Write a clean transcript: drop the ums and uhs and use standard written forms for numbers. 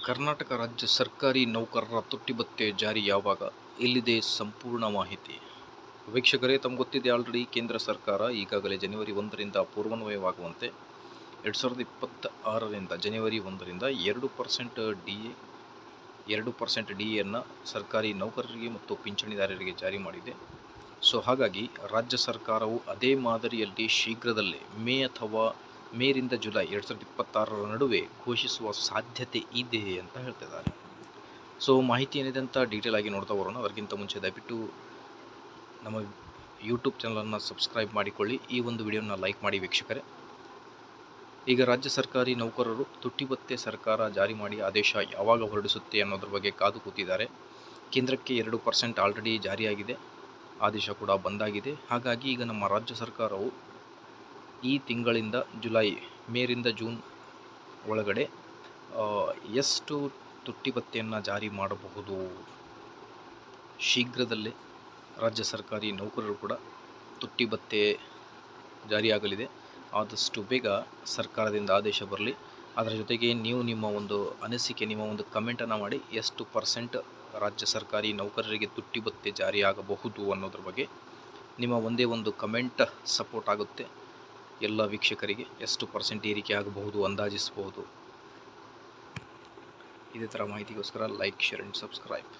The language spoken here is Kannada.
ಕರ್ನಾಟಕ ರಾಜ್ಯ ಸರ್ಕಾರಿ ನೌಕರರ ತುಟ್ಟಿ ಭತ್ಯೆ ಜಾರಿ ಯಾವಾಗ? ಇಲ್ಲಿದೆ ಸಂಪೂರ್ಣ ಮಾಹಿತಿ. ವೀಕ್ಷಕರೇ, ತಮಗೆ ಗೊತ್ತಿದೆ ಆಲ್ರೆಡಿ ಕೇಂದ್ರ ಸರ್ಕಾರ ಈಗಾಗಲೇ ಜನವರಿ 1ರಿಂದ ಪೂರ್ವಾನ್ವಯವಾಗುವಂತೆ 2026ರಿಂದ ಜನವರಿ 1ರಿಂದ 2% DA 2% DAಯನ್ನು ಸರ್ಕಾರಿ ನೌಕರರಿಗೆ ಮತ್ತು ಪಿಂಚಣಿದಾರರಿಗೆ ಜಾರಿ ಮಾಡಿದೆ. ಸೊ ಹಾಗಾಗಿ ರಾಜ್ಯ ಸರ್ಕಾರವು ಅದೇ ಮಾದರಿಯಲ್ಲಿ ಶೀಘ್ರದಲ್ಲೇ ಮೇರಿಂದ ಜುಲೈ 2026ರ ನಡುವೆ ಘೋಷಿಸುವ ಸಾಧ್ಯತೆ ಇದೆ ಅಂತ ಹೇಳ್ತಿದ್ದಾರೆ. ಸೊ ಮಾಹಿತಿ ಏನಿದೆ ಅಂತ ಡೀಟೇಲ್ ಆಗಿ ನೋಡ್ತಾ ಬರೋಣ. ಅದಕ್ಕಿಂತ ಮುಂಚೆ ದಯವಿಟ್ಟು ನಮ್ಮ ಯೂಟ್ಯೂಬ್ ಚಾನಲನ್ನು ಸಬ್ಸ್ಕ್ರೈಬ್ ಮಾಡಿಕೊಳ್ಳಿ, ಈ ಒಂದು ವಿಡಿಯೋನ ಲೈಕ್ ಮಾಡಿ ವೀಕ್ಷಕರೇ. ಈಗ ರಾಜ್ಯ ಸರ್ಕಾರಿ ನೌಕರರು ತುಟ್ಟಿ ಭತ್ಯೆ ಸರ್ಕಾರ ಜಾರಿ ಮಾಡಿ ಆದೇಶ ಯಾವಾಗ ಹೊರಡಿಸುತ್ತೆ ಅನ್ನೋದ್ರ ಬಗ್ಗೆ ಕಾದು ಕೂತಿದ್ದಾರೆ. ಕೇಂದ್ರಕ್ಕೆ 2% ಆಲ್ರೆಡಿ ಜಾರಿಯಾಗಿದೆ, ಆದೇಶ ಕೂಡ ಬಂದಾಗಿದೆ. ಹಾಗಾಗಿ ಈಗ ನಮ್ಮ ರಾಜ್ಯ ಸರ್ಕಾರವು ಈ ತಿಂಗಳಿಂದ ಮೇರಿಂದ ಜೂನ್ ಒಳಗಡೆ ಎಷ್ಟು ತುಟ್ಟಿ ಭತ್ಯೆಯನ್ನು ಜಾರಿ ಮಾಡಬಹುದು? ಶೀಘ್ರದಲ್ಲೇ ರಾಜ್ಯ ಸರ್ಕಾರಿ ನೌಕರರು ಕೂಡ ತುಟ್ಟಿ ಭತ್ಯೆ ಜಾರಿಯಾಗಲಿದೆ. ಆದಷ್ಟು ಬೇಗ ಸರ್ಕಾರದಿಂದ ಆದೇಶ ಬರಲಿ. ಅದರ ಜೊತೆಗೆ ನೀವು ನಿಮ್ಮ ಒಂದು ಅನಿಸಿಕೆ, ನಿಮ್ಮ ಒಂದು ಕಮೆಂಟನ್ನು ಮಾಡಿ, ಎಷ್ಟು % ರಾಜ್ಯ ಸರ್ಕಾರಿ ನೌಕರರಿಗೆ ತುಟ್ಟಿ ಭತ್ಯೆ ಜಾರಿಯಾಗಬಹುದು ಅನ್ನೋದ್ರ ಬಗ್ಗೆ ನಿಮ್ಮ ಒಂದೇ ಒಂದು ಕಮೆಂಟ್ ಸಪೋರ್ಟ್ ಆಗುತ್ತೆ. ಎಲ್ಲ ವೀಕ್ಷಕರಿಗೆ ಎಷ್ಟು % ಏರಿಕೆ ಆಗಬಹುದು ಅಂದಾಜಿಸಬಹುದು. ಇದೇ ಥರ ಮಾಹಿತಿಗೋಸ್ಕರ ಲೈಕ್, ಶೇರ್ ಆ್ಯಂಡ್ ಸಬ್ಸ್ಕ್ರೈಬ್.